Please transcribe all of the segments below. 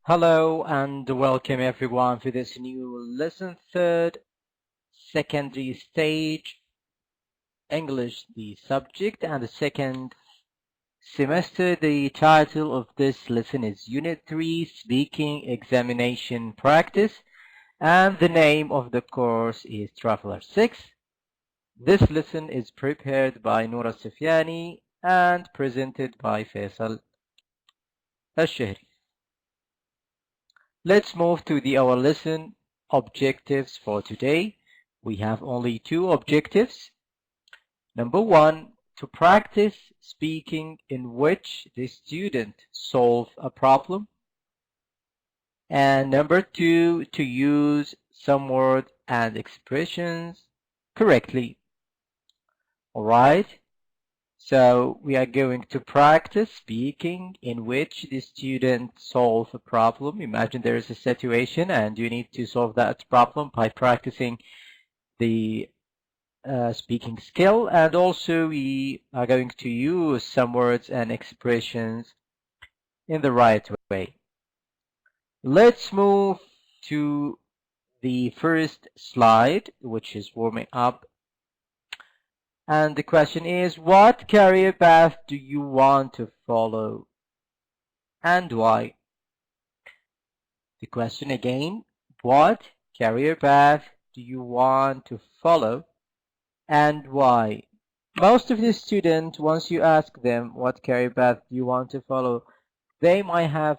Hello and welcome everyone to this new lesson third, secondary stage, English the subject, and the second semester. The title of this lesson is Unit 3, Speaking Examination Practice, and the name of the course is Traveler 6. This lesson is prepared by Noura Sufyani and presented by Faisal Al-Shahri. Let's move to our lesson objectives for today. We have only two objectives. Number one, to practice speaking in which the student solves a problem. And number two, to use some words and expressions correctly. All right. So we are going to practice speaking in which the student solves a problem. Imagine there is a situation and you need to solve that problem by practicing the speaking skill, and also we are going to use some words and expressions in the right way. Let's move to the first slide, which is warming up. And the question is, what career path do you want to follow and why? The question again, what career path do you want to follow and why? Most of the students, once you ask them what career path do you want to follow, they might have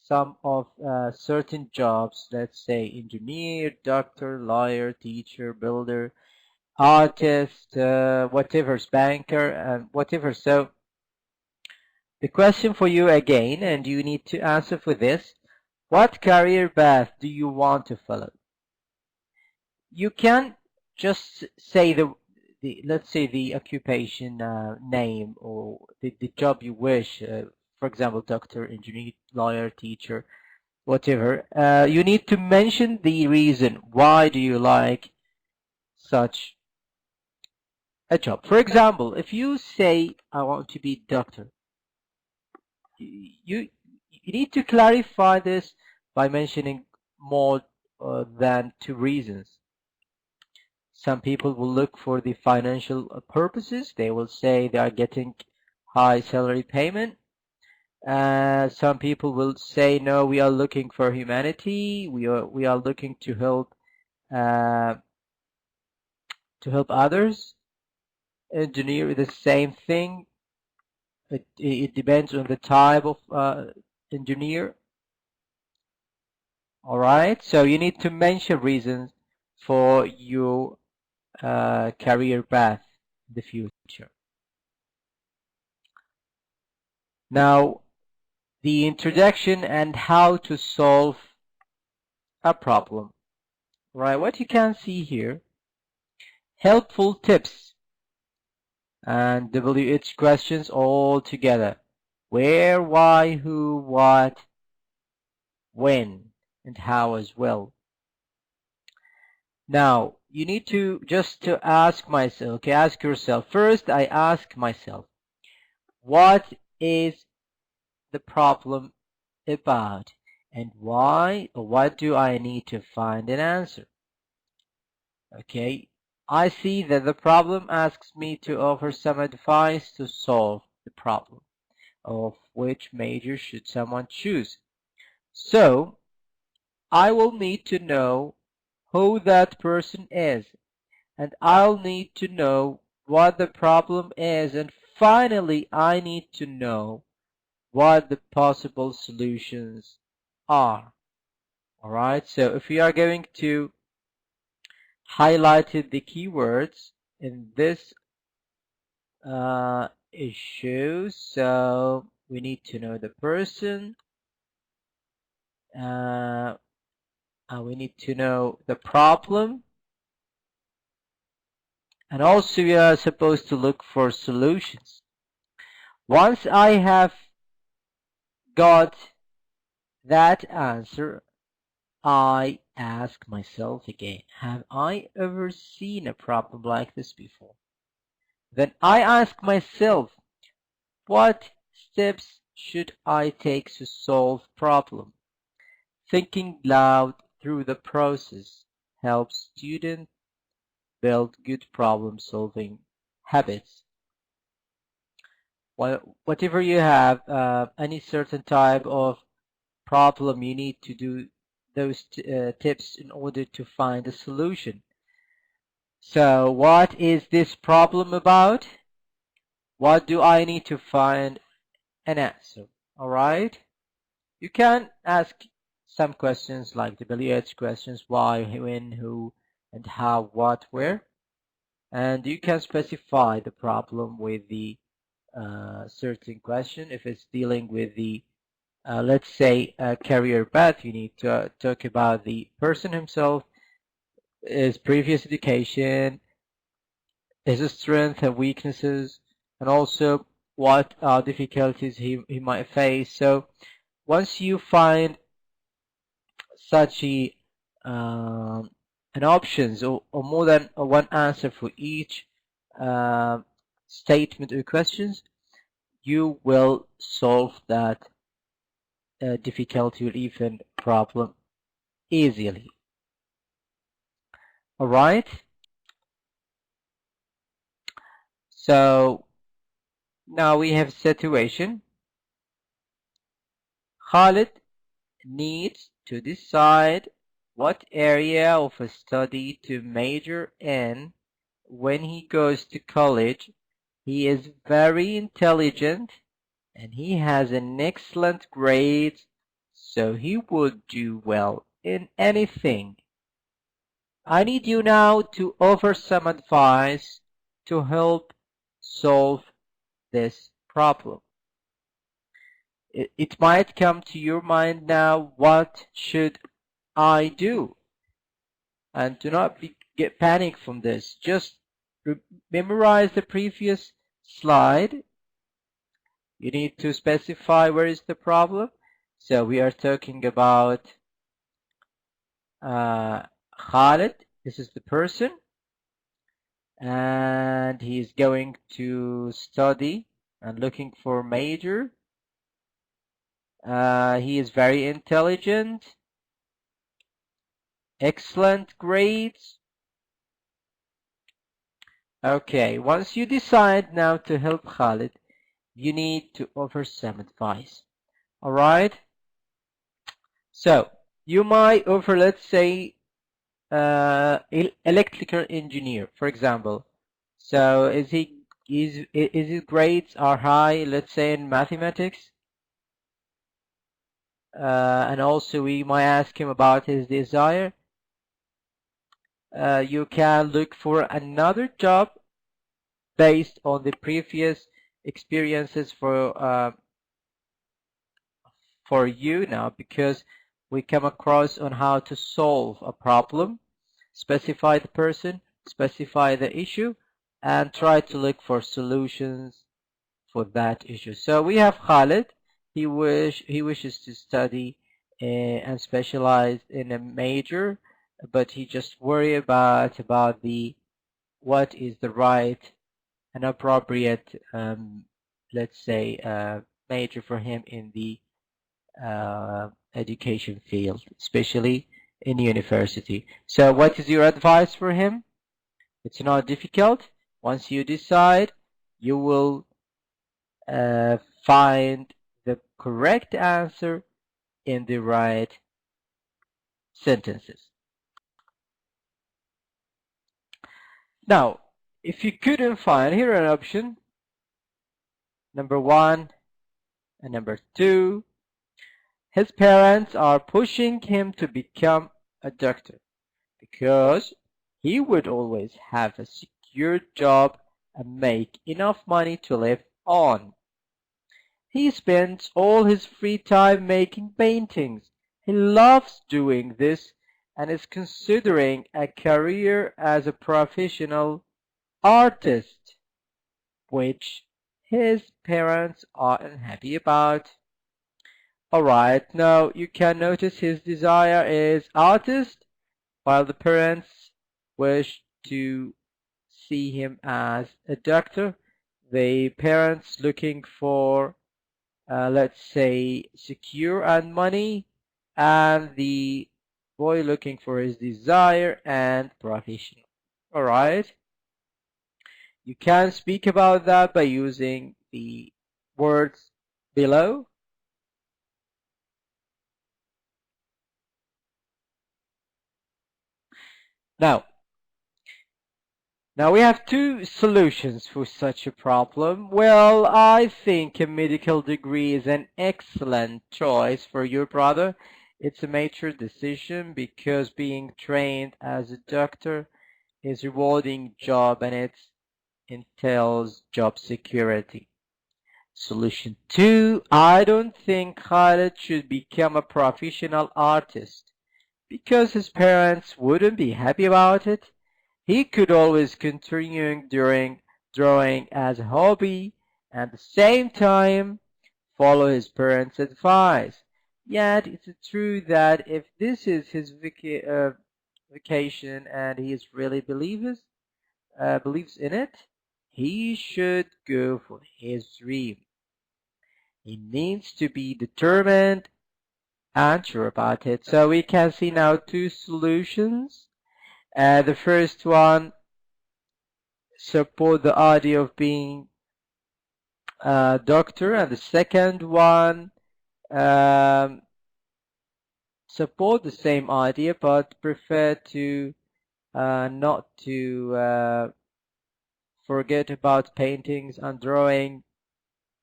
some of certain jobs, let's say engineer, doctor, lawyer, teacher, builder, artist, whatever, banker, and whatever. So the question for you again, and you need to answer for this, what career path do you want to follow? You can just say let's say the occupation name or the job you wish, for example, doctor, engineer, lawyer, teacher, whatever. You need to mention the reason. Why do you like such a job? For example, if you say, I want to be doctor, you need to clarify this by mentioning more than two reasons. Some people will look for the financial purposes. They will say they are getting high salary payment. Some people will say, no, we are looking for humanity. We are looking to help others. Engineer, the same thing. It depends on the type of engineer. All right, so you need to mention reasons for your career path in the future. Now, the introduction and how to solve a problem. Right, what you can see here, helpful tips and WH questions all together. Where, why, who, what, when, and how as well. Now, you need to ask myself, okay, ask yourself. First, I ask myself, what is the problem about? And why, or what do I need to find an answer? Okay, I see that the problem asks me to offer some advice to solve the problem. Of which major should someone choose? So, I will need to know who that person is, and I'll need to know what the problem is, and finally, I need to know what the possible solutions are. All right, so if we are going to highlight the keywords in this issue, so we need to know the person, we need to know the problem, and also we are supposed to look for solutions. Once I have got that answer, I ask myself again, have I ever seen a problem like this before? Then I ask myself, What steps should I take to solve problem? Thinking loud through the process helps students build good problem-solving habits. Whatever you have, any certain type of problem, you need to do those tips in order to find a solution. So what is this problem about? What do I need to find an answer? All right. You can ask some questions like the WH questions: why, when, who, and how, what, where. And you can specify the problem with the certain question. If it's dealing with the, let's say, career path, you need to talk about the person himself, his previous education, his strengths and weaknesses, and also what difficulties he might face. So once you find such an options or more than one answer for each statement or questions, you will solve that difficulty or even problem easily. All right. So now we have situation. Khalid needs to decide what area of a study to major in when he goes to college. He is very intelligent and he has an excellent grade, so he would do well in anything. I need you now to offer some advice to help solve this problem. It might come to your mind now, what should I do? And do not get panic from this. Just memorize the previous slide. You need to specify where is the problem. So we are talking about Khalid. This is the person. And he is going to study and looking for major. He is very intelligent. Excellent grades. Okay, once you decide now to help Khalid, you need to offer some advice. All right? So, you might offer, let's say, electrical engineer, for example. So, is his grades are high, let's say, in mathematics? And also we might ask him about his desire. You can look for another job based on the previous experiences for you now, because we come across on how to solve a problem, specify the person, specify the issue, and try to look for solutions for that issue. So we have Khalid. He wishes to study and specialize in a major, but he just worry about the what is the right and appropriate let's say major for him in the education field, especially in university. So what is your advice for him? It's not difficult. Once you decide, you will find the correct answer in the right sentences. Now, if you couldn't find, here are an option, number 1 and number 2. His parents are pushing him to become a doctor because he would always have a secure job and make enough money to live on. He spends all his free time making paintings. He loves doing this and is considering a career as a professional artist, which his parents are unhappy about. Alright, now you can notice his desire is artist, while the parents wish to see him as a doctor, the parents looking for, let's say, secure and money, and the boy looking for his desire and professional. All right. You can speak about that by using the words below. Now we have two solutions for such a problem. Well, I think a medical degree is an excellent choice for your brother. It's a mature decision because being trained as a doctor is a rewarding job and it entails job security. Solution 2, I don't think Khaled should become a professional artist because his parents wouldn't be happy about it. He could always continue doing drawing as a hobby and at the same time follow his parents' advice. Yet it's true that if this is his vacation and he is really believes in it, he should go for his dream. He needs to be determined and sure about it. So we can see now two solutions. The first one, support the idea of being a doctor, and the second one, um, support the same idea but prefer to not to forget about paintings and drawing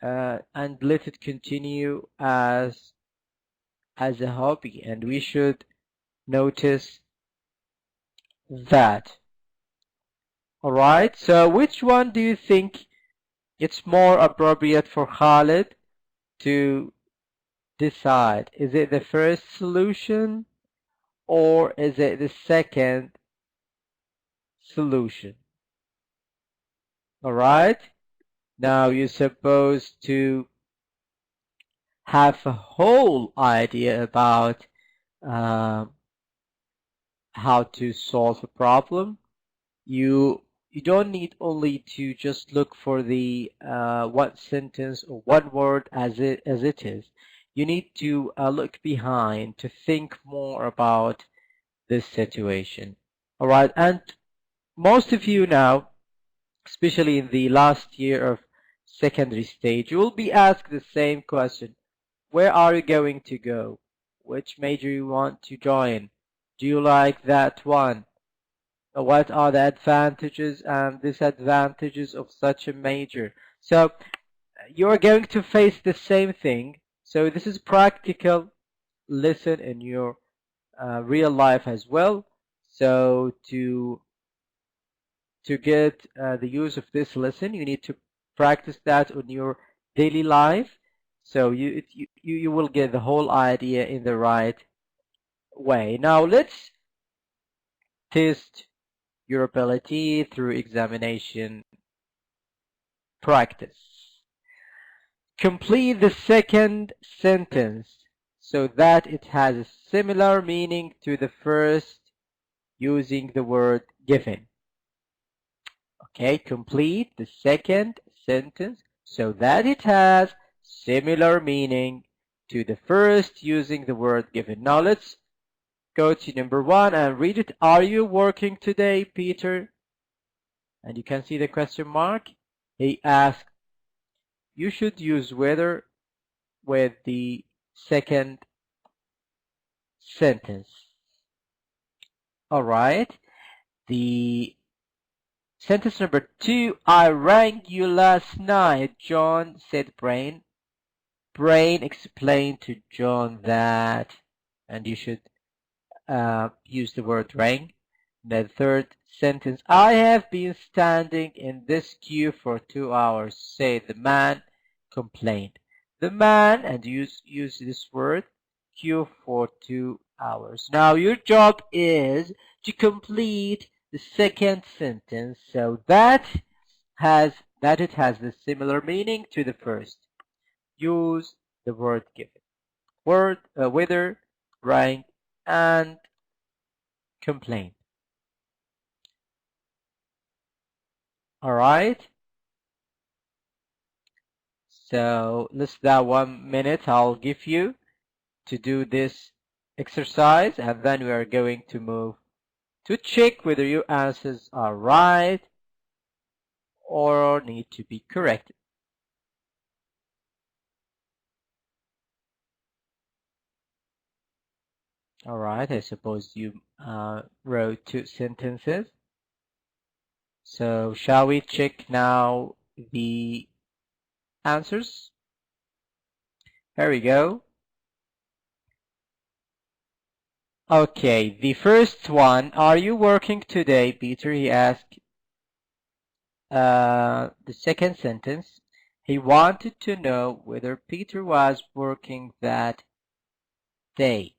and let it continue as a hobby, and we should notice that. All right, so which one do you think it's more appropriate for Khalid to decide? Is it the first solution or is it the second solution? All right, now you're supposed to have a whole idea about uh, how to solve a problem. You don't need only to just look for the one sentence or one word as it is. You need to look behind to think more about this situation. All right, and most of you now, especially in the last year of secondary stage, you will be asked the same question. Where are you going to go? Which major you want to join? Do you like that one? What are the advantages and disadvantages of such a major? So you're going to face the same thing. So this is practical lesson in your real life as well. So to get the use of this lesson, you need to practice that on your daily life. So you will get the whole idea in the right way. Now let's test your ability through examination practice. Complete the second sentence so that it has a similar meaning to the first using the word given. Okay, complete the second sentence so that it has similar meaning to the first using the word given. Now let's go to number 1 and read it. Are you working today, Peter? And you can see the question mark. He asked, you should use whether with the second sentence. All right. The sentence number 2, I rang you last night, John, said Brain. Brain explained to John that, and you should use the word rang. The third sentence, I have been standing in this queue for 2 hours, said the man, complained. The man, and use this word, queue for 2 hours. Now your job is to complete the second sentence so that it has the similar meaning to the first. Use the word given. Word, whether, rang, and complain. All right. So less than 1 minute I'll give you to do this exercise, and then we are going to move to check whether your answers are right or need to be corrected. All right, I suppose you wrote 2 sentences. So shall we check now the answers? Here we go. Okay, the first one, are you working today, Peter? He asked. The second sentence, he wanted to know whether Peter was working that day.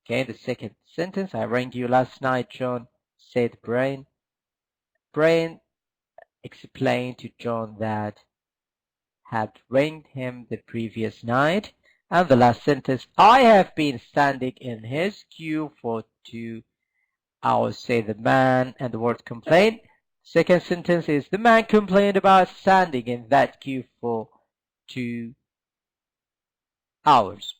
Okay, the second sentence, I rang you last night, John, said Brian. Brian explained to John that had ringed him the previous night. And the last sentence, I have been standing in his queue for 2 hours, said the man, and the word complain. Second sentence is, the man complained about standing in that queue for 2 hours.